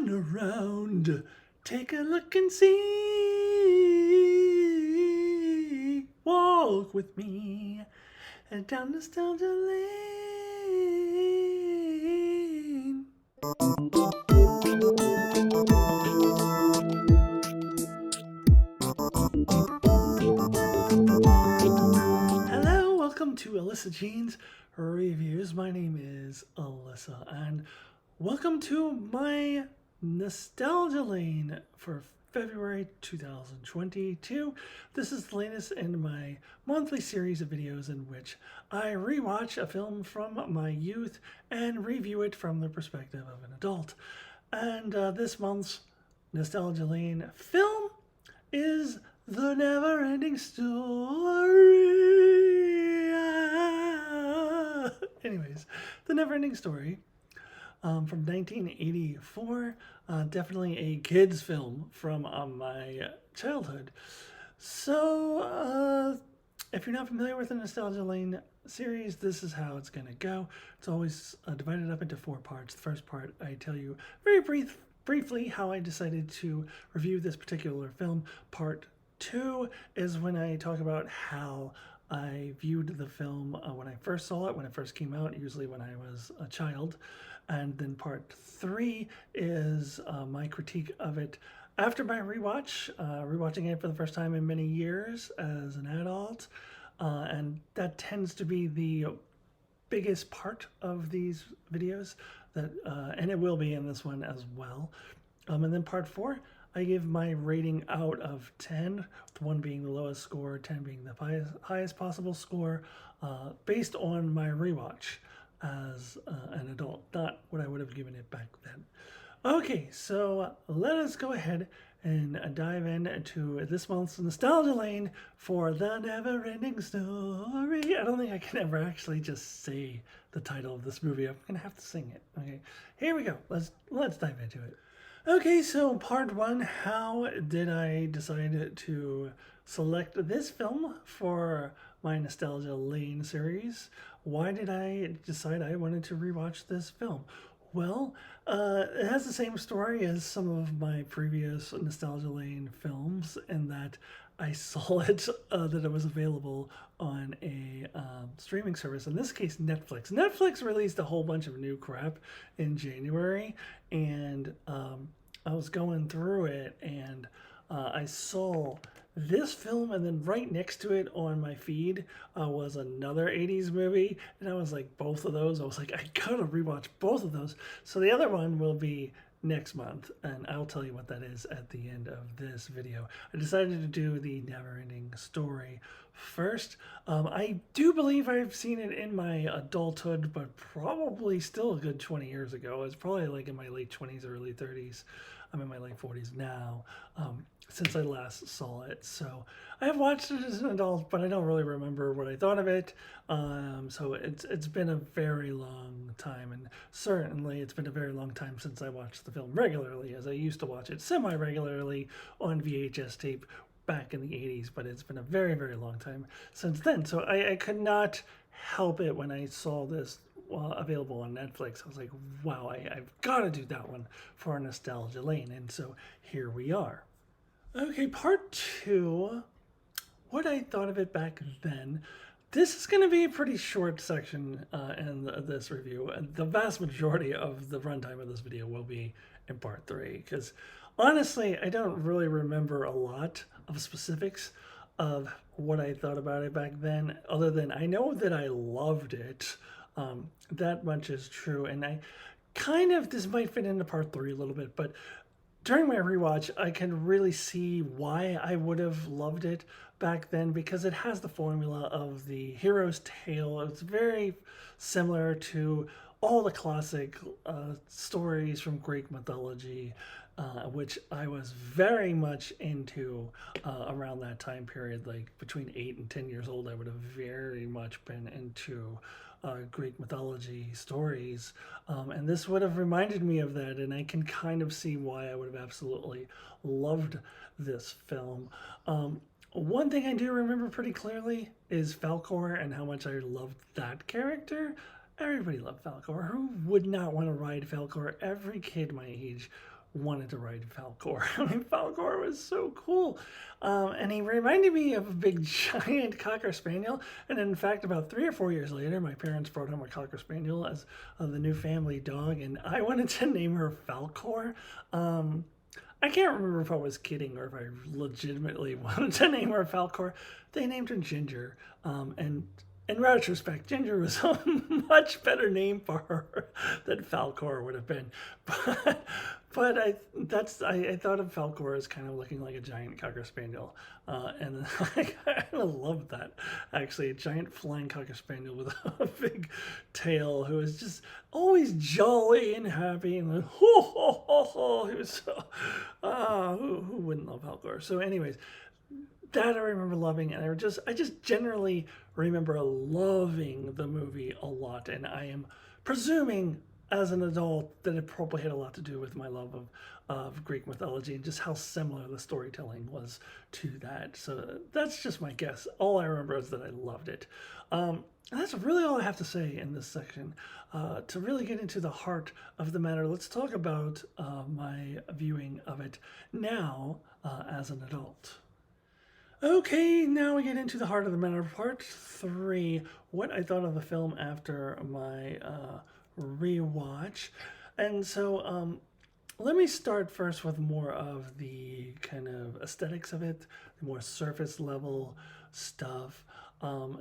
Turn around, take a look and see. Walk with me and down nostalgia lane. Hello, welcome to Alyssa Jean's Reviews. My name is Alyssa, and welcome to my nostalgia lane for February 2022. This is the latest in my monthly series of videos in which I rewatch a film from my youth and review it from the perspective of an adult. And this month's nostalgia lane film is The Neverending Story. Anyways, The Neverending Story from 1984. Definitely a kid's film from my childhood. So, if you're not familiar with the Nostalgia Lane series, this is how it's going to go. It's always divided up into 4 parts. The first part, I tell you very briefly how I decided to review this particular film. Part 2 is when I talk about how I viewed the film when I first saw it, when it first came out, usually when I was a child. And then part 3 is my critique of it after my rewatch, rewatching it for the first time in many years as an adult. And that tends to be the biggest part of these videos, and it will be in this one as well. And then part 4, I give my rating out of 10, with 1 being the lowest score, 10 being the highest possible score, based on my rewatch as an adult, not what I would have given it back then. Okay, so let us go ahead and dive into this month's Nostalgia Lane for The Neverending Story. I don't think I can ever actually just say the title of this movie. I'm gonna have to sing it. Okay, here we go. Let's dive into it. Okay, so part 1, how did I decide to select this film for my Nostalgia Lane series? Why did I decide I wanted to rewatch this film? Well, it has the same story as some of my previous Nostalgia Lane films in that I saw it, that it was available on a streaming service, in this case Netflix. Netflix released a whole bunch of new crap in January, and I was going through it, and I saw this film, and then right next to it on my feed was another 80s movie, and I was like, both of those, I was like, I gotta rewatch both of those. So the other one will be next month, and I'll tell you what that is at the end of this video. I decided to do The Neverending Story first. I do believe I've seen it in my adulthood, but probably still a good 20 years ago. It's probably like in my late 20s, early 30s. I'm in my late 40s now, since I last saw it. So I have watched it as an adult, but I don't really remember what I thought of it. So it's been a very long time, and certainly it's been a very long time since I watched the film regularly, as I used to watch it semi-regularly on VHS tape back in the 80s, but it's been a very, very long time since then. So I could not help it when I saw this available on Netflix. I was like, wow, I've got to do that one for a Nostalgia Lane. And so here we are. Okay, part 2, what I thought of it back then. This is going to be a pretty short section in this review. And the vast majority of the runtime of this video will be in part 3, because honestly, I don't really remember a lot of specifics of what I thought about it back then, other than I know that I loved it. That much is true, and I kind of, this might fit into part 3 a little bit, but during my rewatch, I can really see why I would have loved it back then, because it has the formula of the hero's tale. It's very similar to all the classic stories from Greek mythology, which I was very much into around that time period. Like between 8 and 10 years old, I would have very much been into Greek mythology stories, and this would have reminded me of that, and I can kind of see why I would have absolutely loved this film. One thing I do remember pretty clearly is Falkor and how much I loved that character. Everybody loved Falkor. Who would not want to ride Falkor? Every kid my age wanted to ride Falcor. I mean, Falcor was so cool. And he reminded me of a big giant Cocker Spaniel. And in fact, about 3 or 4 years later, my parents brought home a Cocker Spaniel as the new family dog. And I wanted to name her Falcor. I can't remember if I was kidding or if I legitimately wanted to name her Falcor. They named her Ginger. And in retrospect, Ginger was a much better name for her than Falcor would have been. But I thought of Falcor as kind of looking like a giant Cocker Spaniel, and I kind of loved that, actually, a giant flying Cocker Spaniel with a big tail who was just always jolly and happy and like ho ho ho ho. He was so who wouldn't love Falcor? So, anyways, that I remember loving, and I just generally remember loving the movie a lot, and I am presuming as an adult that it probably had a lot to do with my love of Greek mythology and just how similar the storytelling was to that. So that's just my guess. All I remember is that I loved it. And that's really all I have to say in this section. To really get into the heart of the matter, let's talk about my viewing of it now as an adult. Okay, now we get into the heart of the matter, part 3, what I thought of the film after my rewatch. And so let me start first with more of the kind of aesthetics of it, the more surface level stuff. I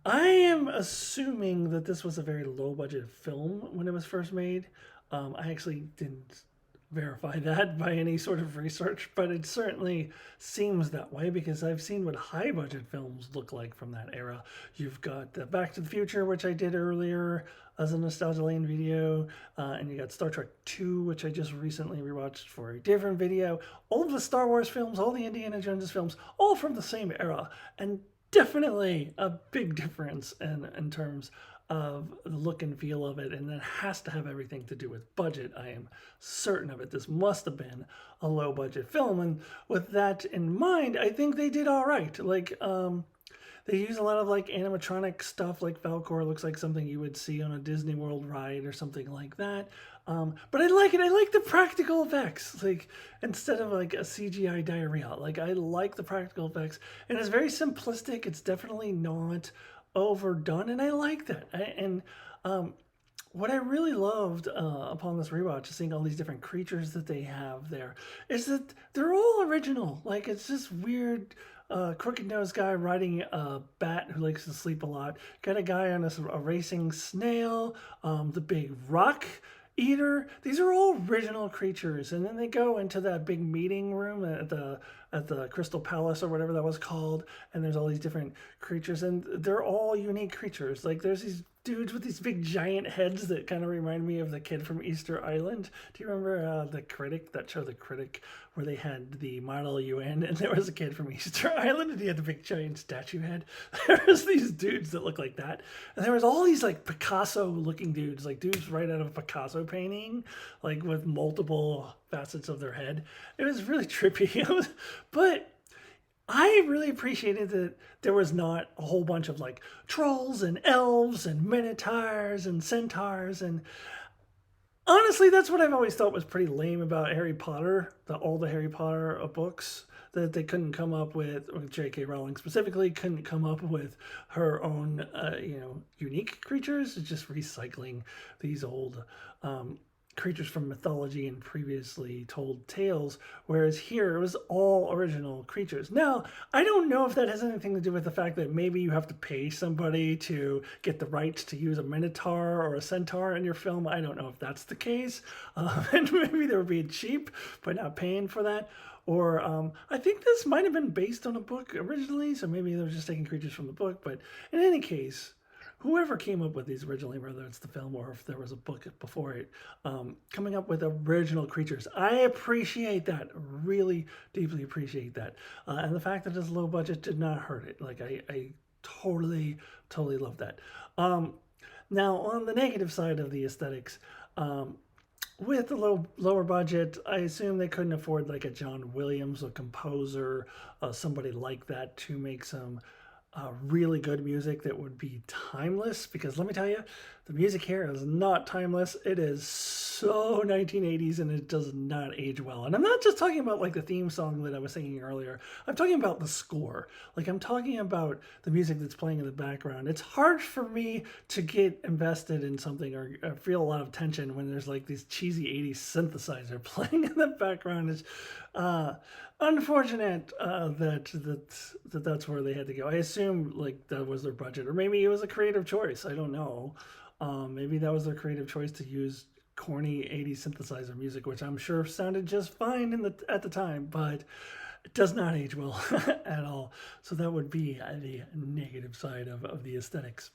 am assuming that this was a very low budget film when it was first made. I actually didn't verify that by any sort of research, but it certainly seems that way because I've seen what high budget films look like from that era. You've got the Back to the Future, which I did earlier as a Nostalgia Lane video, and you got Star Trek 2, which I just recently rewatched for a different video. All of the Star Wars films, all the Indiana Jones films, all from the same era, and definitely a big difference in terms of the look and feel of it, and that has to have everything to do with budget. I am certain of it. This must have been a low budget film, and with that in mind, I think they did all right. Like they use a lot of like animatronic stuff, like Falcor looks like something you would see on a Disney World ride or something like that. But I like it. I like the practical effects, like instead of like a CGI diarrhea. Like I like the practical effects, and it's very simplistic. It's definitely not overdone, and I like that. What I really loved upon this rewatch is seeing all these different creatures that they have there is that they're all original. Like it's this weird crooked nose guy riding a bat who likes to sleep a lot. Got a guy on a racing snail. The big rock eater. These are all original creatures, and then they go into that big meeting room at the Crystal Palace or whatever that was called, and there's all these different creatures, and they're all unique creatures. Like there's these dudes with these big giant heads that kind of remind me of the kid from Easter Island. Do you remember The Critic, that show The Critic, where they had the Model UN and there was a kid from Easter Island and he had the big giant statue head? There was these dudes that looked like that, and there was all these like Picasso looking dudes, like dudes right out of a Picasso painting, like with multiple facets of their head. It was really trippy. But I really appreciated that there was not a whole bunch of like trolls and elves and minotaurs and centaurs. And honestly, that's what I've always thought was pretty lame about Harry Potter, all the Harry Potter books, that they couldn't come up with, or J.K. Rowling specifically couldn't come up with her own, unique creatures. It's just recycling these old creatures from mythology and previously told tales, whereas here it was all original creatures. Now, I don't know if that has anything to do with the fact that maybe you have to pay somebody to get the rights to use a minotaur or a centaur in your film. I don't know if that's the case. And maybe they were being cheap by not paying for that. Or I think this might have been based on a book originally, so maybe they were just taking creatures from the book. But in any case, whoever came up with these originally, whether it's the film or if there was a book before it, coming up with original creatures, I appreciate that. Really deeply appreciate that. And the fact that it's low budget did not hurt it. Like I totally love that. Now on the negative side of the aesthetics, with the lower budget, I assume they couldn't afford like a John Williams, a composer, somebody like that to make some really good music that would be timeless, because let me tell you, the music here is not timeless. It is so 1980s and it does not age well. And I'm not just talking about like the theme song that I was singing earlier. I'm talking about the score. Like I'm talking about the music that's playing in the background. It's hard for me to get invested in something or feel a lot of tension when there's like these cheesy 80s synthesizer playing in the background. It's unfortunate that's where they had to go. I assume like that was their budget, or maybe it was a creative choice. I don't know. Maybe that was their creative choice to use corny 80s synthesizer music, which I'm sure sounded just fine at the time, but it does not age well at all. So that would be the negative side of the aesthetics.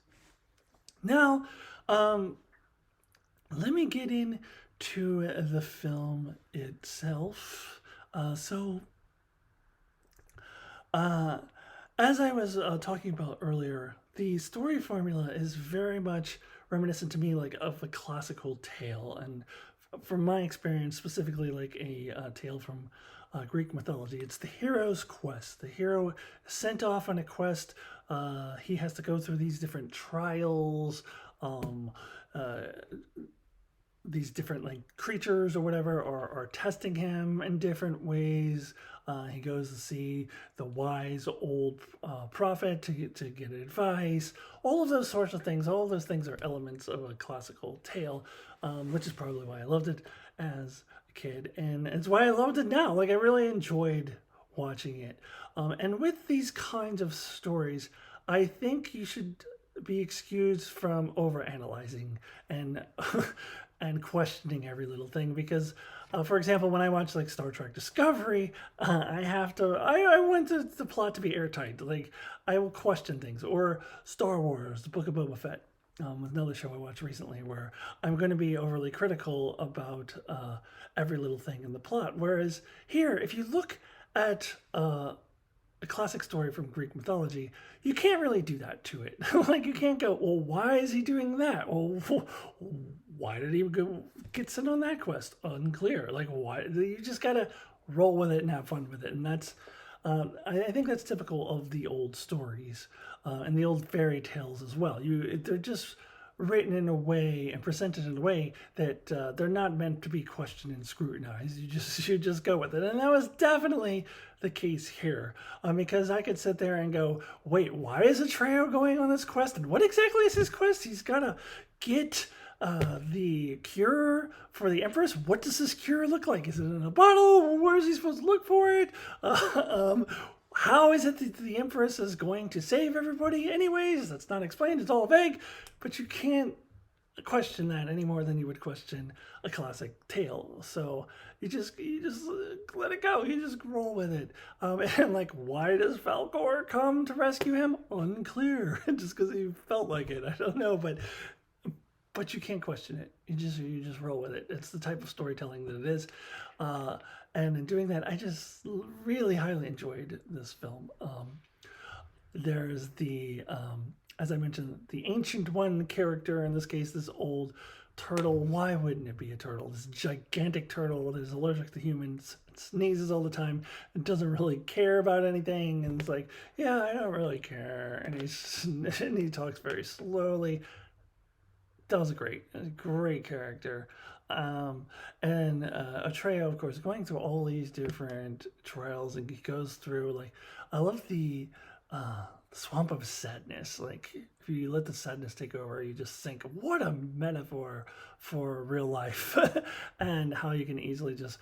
Now, let me get into the film itself. As I was talking about earlier, the story formula is very much reminiscent to me like of a classical tale, and from my experience, specifically like a tale from Greek mythology. It's the hero's quest. The hero is sent off on a quest. He has to go through these different trials. Uh, these different like creatures or whatever are testing him in different ways. He goes to see the wise old prophet to get advice. All of those sorts of things. All of those things are elements of a classical tale, which is probably why I loved it as a kid, and it's why I loved it now. Like I really enjoyed watching it. And with these kinds of stories, I think you should be excused from overanalyzing and and questioning every little thing, because for example, when I watch like Star Trek Discovery, I want the plot to be airtight. Like I will question things. Or Star Wars, the Book of Boba Fett, another show I watched recently, where I'm going to be overly critical about every little thing in the plot. Whereas here, if you look at a classic story from Greek mythology, you can't really do that to it. Like you can't go, well, why is he doing that? Well, why did he go get sent on that quest? Unclear. Like why? You just gotta roll with it and have fun with it, and that's. I think that's typical of the old stories and the old fairy tales as well. They're just written in a way and presented in a way that they're not meant to be questioned and scrutinized. You just go with it, and that was definitely the case here, because I could sit there and go, wait, why is Atreyu going on this quest, and what exactly is his quest? He's gotta get the cure for the Empress. What does this cure look like? Is it in a bottle? Where is he supposed to look for it? How is it that the Empress is going to save everybody? Anyways, that's not explained. It's all vague, but you can't question that any more than you would question a classic tale. So you just let it go. You just roll with it. And like, why does Falkor come to rescue him? Unclear. Just because he felt like it. I don't know, but you can't question it. You just roll with it. It's the type of storytelling that it is. And in doing that, I just really highly enjoyed this film. There's as I mentioned, the Ancient One character, in this case, this old turtle. Why wouldn't it be a turtle? This gigantic turtle that is allergic to humans, it sneezes all the time, and doesn't really care about anything, and it's like, yeah, I don't really care. And he talks very slowly. That was a great character. And Atreyu, of course, going through all these different trials, and he goes through like, I love the swamp of sadness. Like if you let the sadness take over, you just think, what a metaphor for real life, and how you can easily just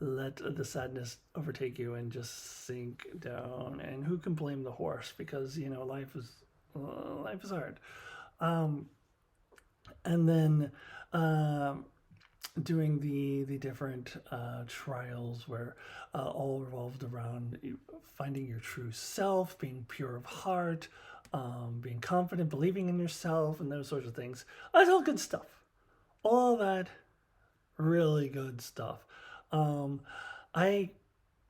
let the sadness overtake you and just sink down. And who can blame the horse? Because life is hard. And then doing the different trials where all revolved around finding your true self, being pure of heart, being confident, believing in yourself, and those sorts of things. That's all good stuff. All that really good stuff. I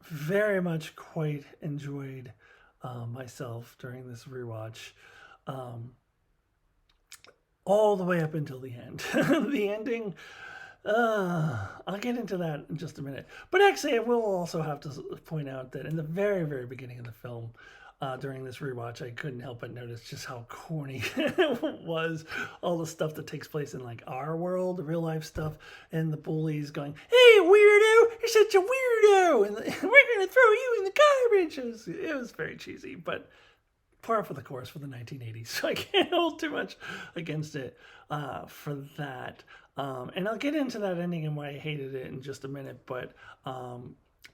very much quite enjoyed myself during this rewatch. All the way up until the end. The ending, I'll get into that in just a minute. But actually, I will also have to point out that in the very, very beginning of the film, during this rewatch, I couldn't help but notice just how corny it was. All the stuff that takes place in like our world, the real life stuff, and the bullies going, "Hey, weirdo! You're such a weirdo!" and we're gonna throw you in the garbage. It was very cheesy, but par for the course for the 1980s. So I can't hold too much against it for that. And I'll get into that ending and why I hated it in just a minute, but.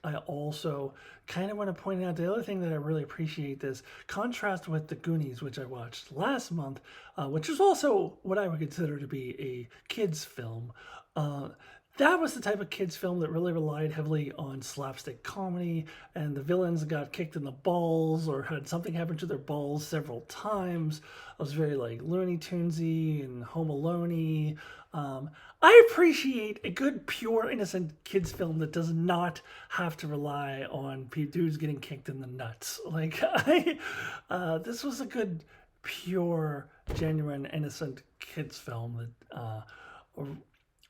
I also kind of want to point out the other thing that I really appreciate this contrast with the Goonies, which I watched last month, which is also what I would consider to be a kids film. That was the type of kids film that really relied heavily on slapstick comedy, and the villains got kicked in the balls or had something happen to their balls several times. It was very like Looney Tunesy and Home Alone-y. I appreciate a good, pure, innocent kids film that does not have to rely on dudes getting kicked in the nuts. Like this was a good, pure, genuine, innocent kids film that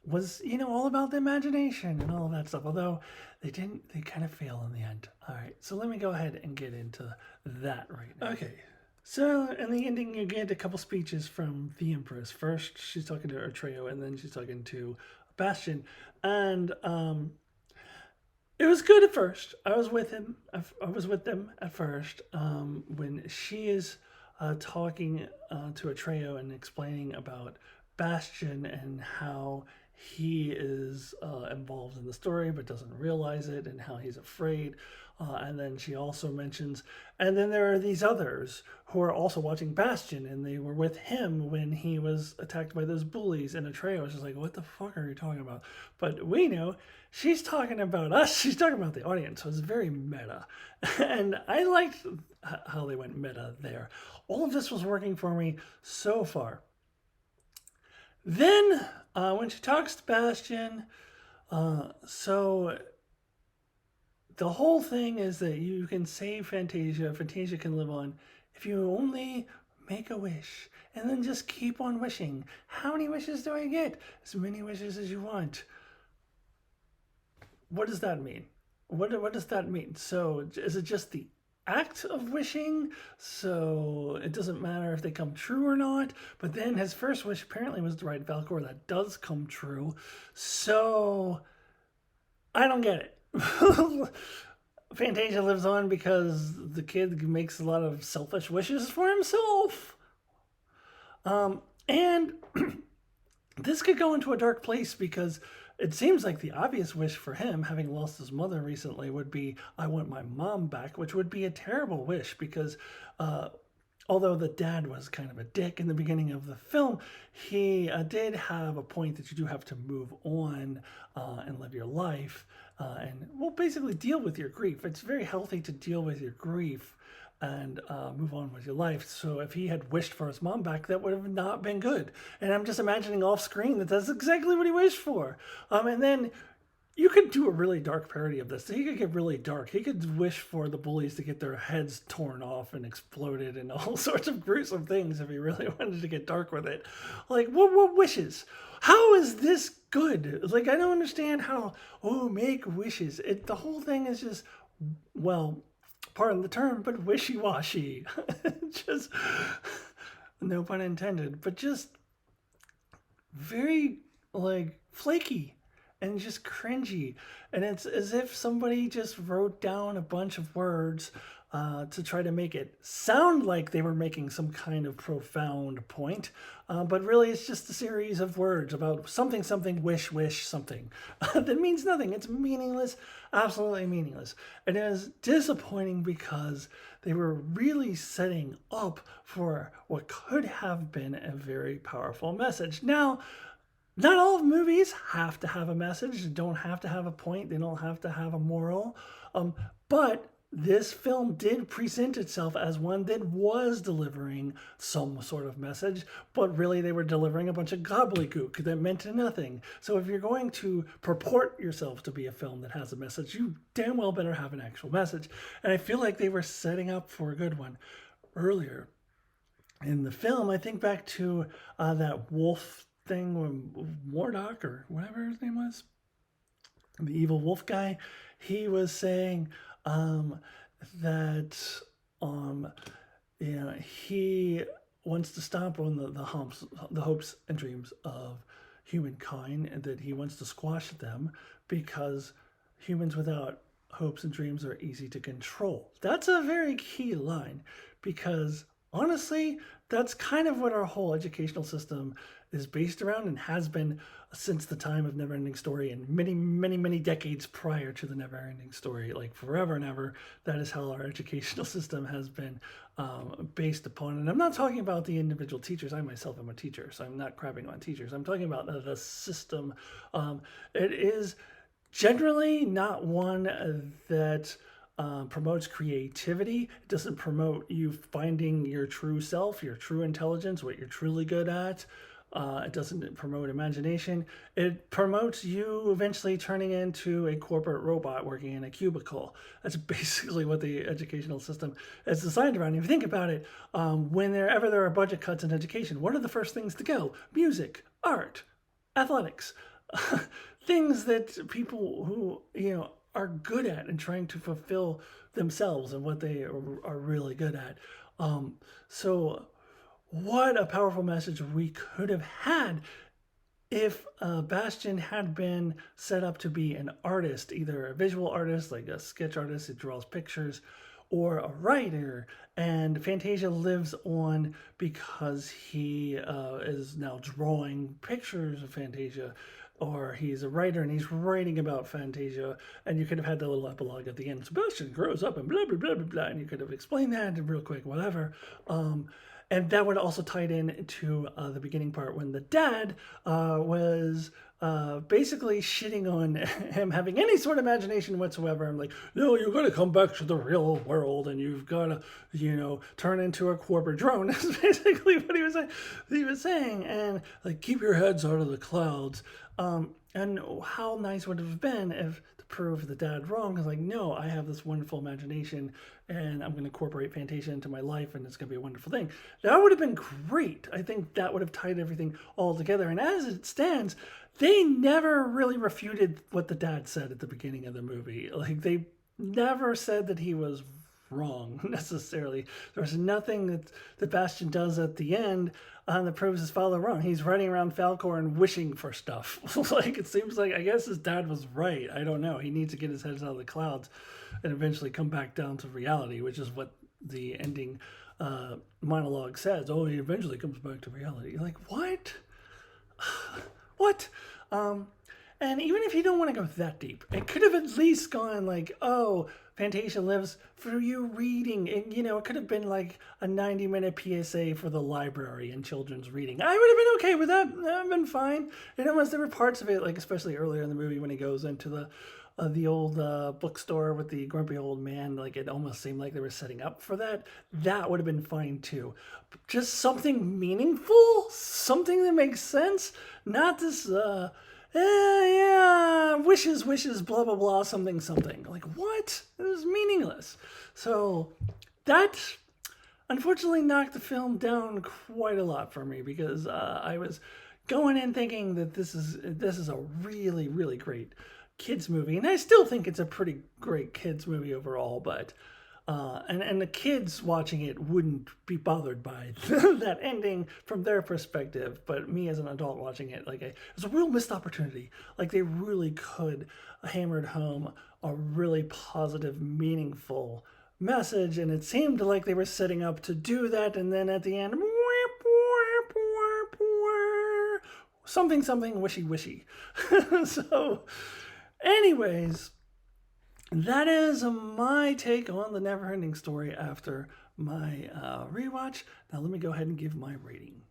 was all about the imagination and all of that stuff. Although they kind of fail in the end. All right, so let me go ahead and get into that right now. Okay. So, in the ending, you get a couple speeches from the Empress. First, she's talking to her trio, and then she's talking to Bastion. And it was good at first. I was with him. I was with them at first when she is talking to a trio and explaining about Bastion and how he is involved in the story but doesn't realize it and how he's afraid. And then she also mentions, and then there are these others who are also watching Bastion, and they were with him when he was attacked by those bullies in a trio. It's just like, what the fuck are you talking about? But we know she's talking about us. She's talking about the audience. So it's very meta. And I liked how they went meta there. All of this was working for me so far. Then, when she talks to Bastion, so the whole thing is that you can save Fantasia. Fantasia can live on if you only make a wish and then just keep on wishing. How many wishes do I get? As many wishes as you want. What does that mean? What does that mean? So is it just the act of wishing? So it doesn't matter if they come true or not. But then his first wish apparently was to ride Valcor. That does come true. So I don't get it. Fantasia lives on because the kid makes a lot of selfish wishes for himself. And this could go into a dark place because it seems like the obvious wish for him, having lost his mother recently, would be, I want my mom back, which would be a terrible wish because although the dad was kind of a dick in the beginning of the film, he did have a point that you do have to move on and live your life and, well, basically deal with your grief. It's very healthy to deal with your grief and move on with your life. So if he had wished for his mom back, that would have not been good. And I'm just imagining off screen that that's exactly what he wished for. And then you could do a really dark parody of this. He could get really dark. He could wish for the bullies to get their heads torn off and exploded and all sorts of gruesome things if he really wanted to get dark with it. Like, what wishes? How is this good? Like, I don't understand how, make wishes. The whole thing is just, well, pardon the term, but wishy-washy. Just, no pun intended, but just very, like, flaky and just cringy. And it's as if somebody just wrote down a bunch of words to try to make it sound like they were making some kind of profound point. But really, it's just a series of words about something, wish, something. That means nothing. It's meaningless, absolutely meaningless. And it is disappointing because they were really setting up for what could have been a very powerful message. Now, not all movies have to have a message. They don't have to have a point. They don't have to have a moral. But this film did present itself as one that was delivering some sort of message, but really they were delivering a bunch of gobbledygook that meant nothing. So if you're going to purport yourself to be a film that has a message, you damn well better have an actual message. And I feel like they were setting up for a good one earlier in the film. I think back to that wolf thing when Mordock or whatever his name was, the evil wolf guy, he was saying that um, yeah, he wants to stop on the hopes and dreams of humankind, and that he wants to squash them because humans without hopes and dreams are easy to control. That's a very key line because honestly, that's kind of what our whole educational system is based around and has been since the time of Neverending Story and many, many, many decades prior to the Neverending Story, like forever and ever. That is how our educational system has been based upon. And I'm not talking about the individual teachers. I myself am a teacher, so I'm not crapping on teachers. I'm talking about the system. It is generally not one that promotes creativity. It doesn't promote you finding your true self, your true intelligence, what you're truly good at. It doesn't promote imagination. It promotes you eventually turning into a corporate robot working in a cubicle. That's basically what the educational system is designed around. If you think about it, whenever there are budget cuts in education, what are the first things to go? Music, art, athletics, things that people who are good at and trying to fulfill themselves and what they are really good at. So what a powerful message we could have had if Bastian had been set up to be an artist, either a visual artist, like a sketch artist who draws pictures, or a writer. And Fantasia lives on because he is now drawing pictures of Fantasia, or he's a writer and he's writing about Fantasia, and you could have had the little epilogue at the end. Sebastian grows up and blah, blah, blah, blah, blah, and you could have explained that real quick, whatever. And that would also tie in to the beginning part when the dad was basically shitting on him having any sort of imagination whatsoever. I'm like, no, you've got to come back to the real world and you've got to, turn into a corporate drone. That's basically what he was saying. And like, keep your heads out of the clouds. And how nice would it have been if to prove the dad wrong? Because like, no, I have this wonderful imagination and I'm going to incorporate Fantasia into my life and it's going to be a wonderful thing. That would have been great. I think that would have tied everything all together. And as it stands, they never really refuted what the dad said at the beginning of the movie. Like, they never said that he was wrong necessarily. There's nothing that Bastian does at the end that proves his father wrong. He's running around Falcor and wishing for stuff. Like, it seems like, I guess his dad was right. I don't know. He needs to get his head out of the clouds and eventually come back down to reality, which is what the ending monologue says. Oh, he eventually comes back to reality. Like, what? What? And even if you don't want to go that deep, it could have at least gone like, oh, Fantasia lives for you reading. And, it could have been like a 90-minute PSA for the library and children's reading. I would have been okay with that. That would have been fine. And unless there were parts of it, like especially earlier in the movie when he goes into the old bookstore with the grumpy old man, like it almost seemed like they were setting up for that. That would have been fine too. Just something meaningful, something that makes sense, not this wishes, blah, blah, blah, something. Like, what? It was meaningless. So that unfortunately knocked the film down quite a lot for me because I was going in thinking that this is a really, really great kids movie. And I still think it's a pretty great kids movie overall, but and the kids watching it wouldn't be bothered by that ending from their perspective. But me as an adult watching it, like, it was a real missed opportunity. Like, they really could hammered home a really positive, meaningful message. And it seemed like they were setting up to do that. And then at the end, something wishy. So, anyways, that is my take on the Neverending Story after my rewatch. Now let me go ahead and give my rating.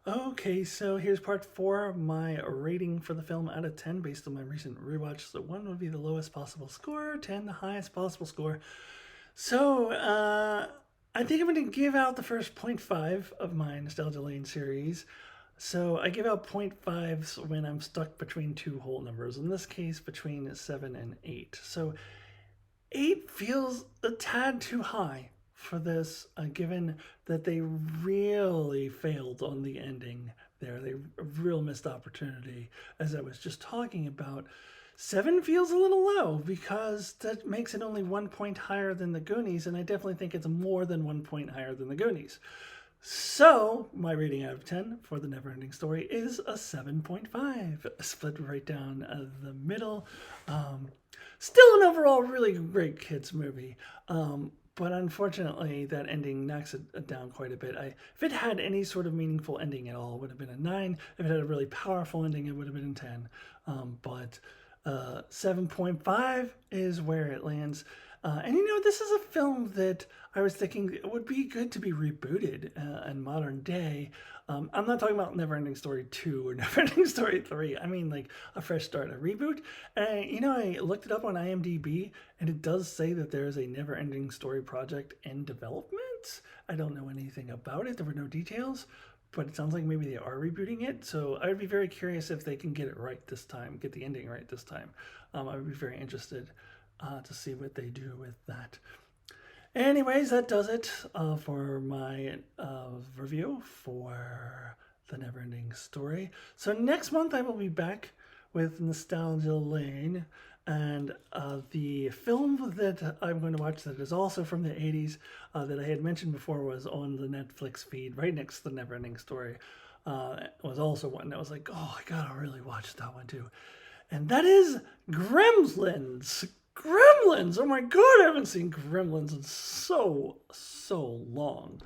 Okay, so here's part 4 of my rating for the film out of 10 based on my recent rewatch. So 1 would be the lowest possible score, 10 the highest possible score. So I think I'm going to give out the first 0.5 of my Nostalgia Lane series. So I give out 0.5s when I'm stuck between two whole numbers. In this case, between 7 and 8. So 8 feels a tad too high for this, given that they really failed on the ending there. They a real missed opportunity, as I was just talking about. 7 feels a little low because that makes it only 1 point higher than the Goonies, and I definitely think it's more than 1 point higher than the Goonies. So, my rating out of 10 for the Neverending Story is a 7.5, split right down the middle. Still an overall really great kids movie. But unfortunately, that ending knocks it down quite a bit. If it had any sort of meaningful ending at all, it would have been a 9. If it had a really powerful ending, it would have been a 10. But 7.5 is where it lands. And this is a film that I was thinking it would be good to be rebooted in modern day. I'm not talking about Neverending Story 2 or Neverending Story 3. I mean, like a fresh start, a reboot. And, I looked it up on IMDb, and it does say that there is a Neverending Story project in development. I don't know anything about it. There were no details, but it sounds like maybe they are rebooting it. So I would be very curious if they can get it right this time, get the ending right this time. I would be very interested to see what they do with that. Anyways, that does it for my review for The Neverending Story. So next month I will be back with Nostalgia Lane, and the film that I'm going to watch that is also from the 80s that I had mentioned before was on the Netflix feed right next to The Neverending Story. Was also one that was like, oh, I gotta really watch that one too. And that is Gremlins. Gremlins! Oh my god, I haven't seen Gremlins in so long.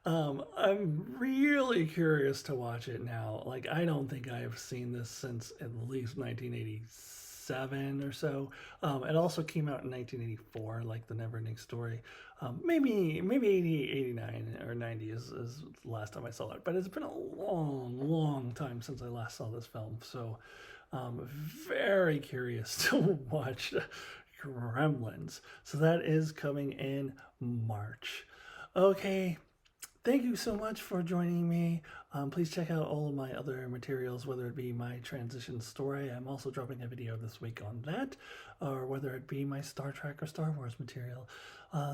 I'm really curious to watch it now. Like, I don't think I've seen this since at least 1987 or so. It also came out in 1984, like The Neverending Story. Maybe 88, 89 or 90 is the last time I saw it. But it's been a long time since I last saw this film. So very curious to watch Gremlins. So that is coming in March. Okay, thank you so much for joining me. Please check out all of my other materials, whether it be my transition story. I'm also dropping a video this week on that, or whether it be my Star Trek or Star Wars material.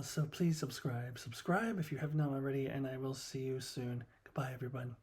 So please subscribe if you have not already, and I will see you soon. Goodbye, everyone.